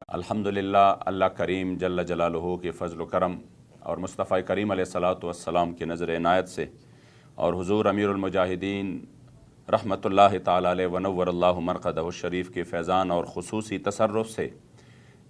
अल्हम्दुलिल्लाह, अल्लाह करीम जल्ल जलालुहु के फ़ज़्ल व करम और मुस्तफ़ा करीम अलैहिस्सलातु वस्सलाम की नज़र इनायत से और हुज़ूर अमीरुल मुजाहिदीन रहमतुल्लाहि ताला अलैहि व नव्वरल्लाहु मरक़दहु शरीफ के फैज़ान और ख़ुसूसी तसर्रुफ़ से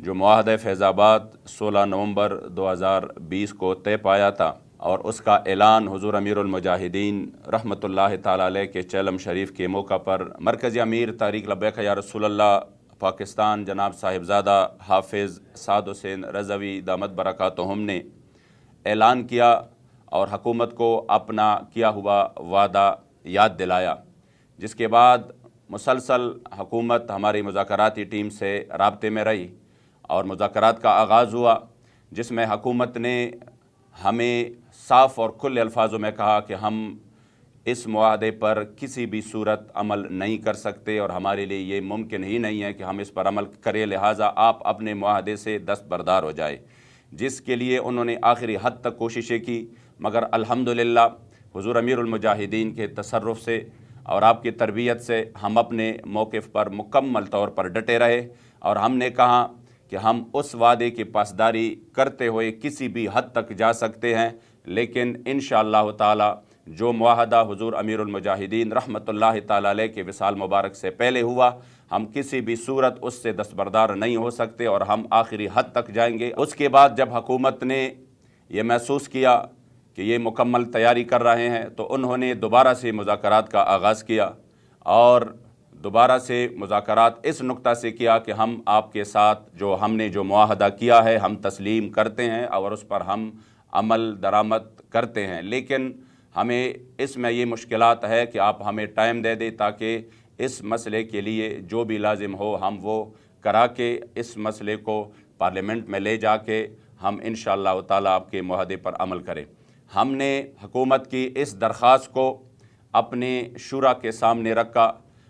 जो मुआहदा फैज़ाबाद 16 नवंबर 2020 को तय पाया था और उसका ऐलान हुज़ूर अमीरुल मुजाहिदीन रहमतुल्लाहि ताला अलैह के चेलम शरीफ के मौका पर मरकज़ी अमीर तारिक लब्बैक या रसूलल्लाह पाकिस्तान जनाब साहिबज़ादा हाफिज़ साद हुसैन रज़वी दामद बरकातुहुम ने ऐलान किया और हुकूमत को अपना किया हुआ वादा याद दिलाया, जिसके बाद मुसलसल हुकूमत हमारी मुज़ाकराती टीम से राब्ते में रही और मुज़ाकरात का आगाज़ हुआ, जिसमें हुकूमत ने हमें साफ़ और खुले अल्फाजों में कहा कि हम इस मुआहदे पर किसी भी सूरत अमल नहीं कर सकते और हमारे लिए ये मुमकिन ही नहीं है कि हम इस पर अमल करें, लिहाजा आप अपने मुआहदे से दस्तबरदार हो जाए। जिसके लिए उन्होंने आखिरी हद तक कोशिशें की, मगर अल्हम्दुलिल्लाह हुज़ूर अमीरुल मुजाहिदीन के तसर्रुफ़ से और आपकी तरबियत से हम अपने मौक़िफ़ पर मुकम्मल तौर पर डटे रहे और हमने कहा कि हम उस वादे की पासदारी करते हुए किसी भी हद तक जा सकते हैं, लेकिन इंशाअल्लाह ताला जो मुआहदा हुज़ूर अमीरुल मुजाहिदीन रहमतुल्लाहि ताला अलैह के विसाल मुबारक से पहले हुआ, हम किसी भी सूरत उससे दस्तबरदार नहीं हो सकते और हम आखिरी हद तक जाएंगे। उसके बाद जब हुकूमत ने यह महसूस किया कि ये मुकम्मल तैयारी कर रहे हैं तो उन्होंने दोबारा से मुज़ाकरात का आगाज़ किया और दोबारा से मुज़ाकरात इस नुक्ता से किया कि हम आपके साथ जो हमने जो मुआहदा किया है हम तस्लीम करते हैं और उस पर हम अमल दरामद करते हैं, लेकिन हमें इसमें ये मुश्किलात है कि आप हमें टाइम दे दें ताकि इस मसले के लिए जो भी लाजिम हो हम वो करा के इस मसले को पार्लियामेंट में ले जाके हम इंशाअल्लाह ताला आपके मुआहदे पर अमल करें। हमने हुकूमत की इस दरख्वास्त को अपने शुरा के सामने रखा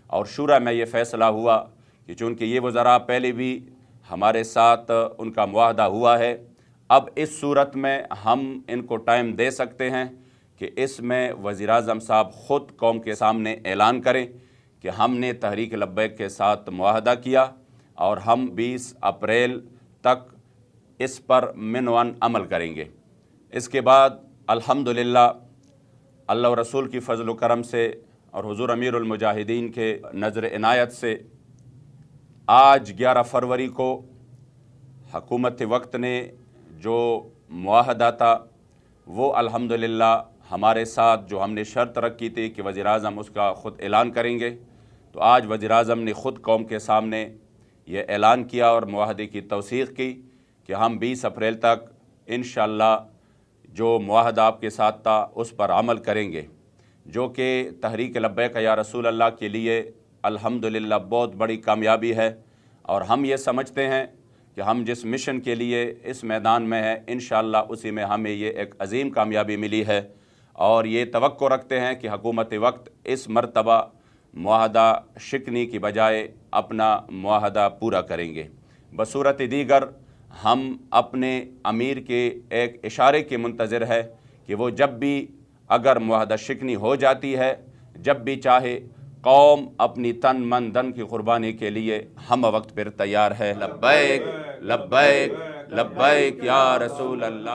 और शुरा में ये फ़ैसला हुआ कि चूँकि ये वज़रा पहले भी हमारे साथ उनका मुआहदा हुआ है, अब इस सूरत में हम इनको टाइम दे सकते हैं कि इसमें वज़ीर-ए-आज़म साहब ख़ुद कौम के सामने ऐलान करें कि हमने तहरीक लब्बैक के साथ मुआहदा किया और हम 20 अप्रैल तक इस पर मिनवन अमल करेंगे। इसके बाद अल्हम्दुलिल्लाह अल्लाह और रसूल की फ़ज़्ल व करम से और हुज़ूर अमीरुल मुजाहिदीन के नज़र इनायत से आज 11 फरवरी को हुकूमत वक्त ने जो मुआहदा था वो अल्हम्दुलिल्लाह हमारे साथ जो हमने शर्त रखी थी कि वज़ीर-ए-आज़म उसका ख़ुद ऐलान करेंगे, तो आज वज़ीर-ए-आज़म ने ख़ुद कौम के सामने ये ऐलान किया और मुआहदे की तौसीक़ की कि हम 20 अप्रैल तक इंशाअल्लाह जो मुआहदा आपके साथ था उस पर अमल करेंगे, जो कि तहरीक लब्बैक या रसूल अल्लाह के लिए अल्हम्दुलिल्लाह बहुत बड़ी कामयाबी है। और हम ये समझते हैं कि हम जिस मिशन के लिए इस मैदान में हैं इंशाअल्लाह उसी में हमें ये एक अज़ीम कामयाबी मिली है और ये तवक्को रखते हैं कि हुकूमत वक्त इस मरतबा मुआहदा शिकनी की बजाय अपना मुआहदा पूरा करेंगे। बसूरत दीगर हम अपने अमीर के एक इशारे के मुंतज़िर है कि वो जब भी अगर मुआहदा शिकनी हो जाती है, जब भी चाहे कौम अपनी तन मन धन की कुर्बानी के लिए हम वक्त पर तैयार है। लब्बैक लब्बैक लब्बैक या रसूल अल्लाह।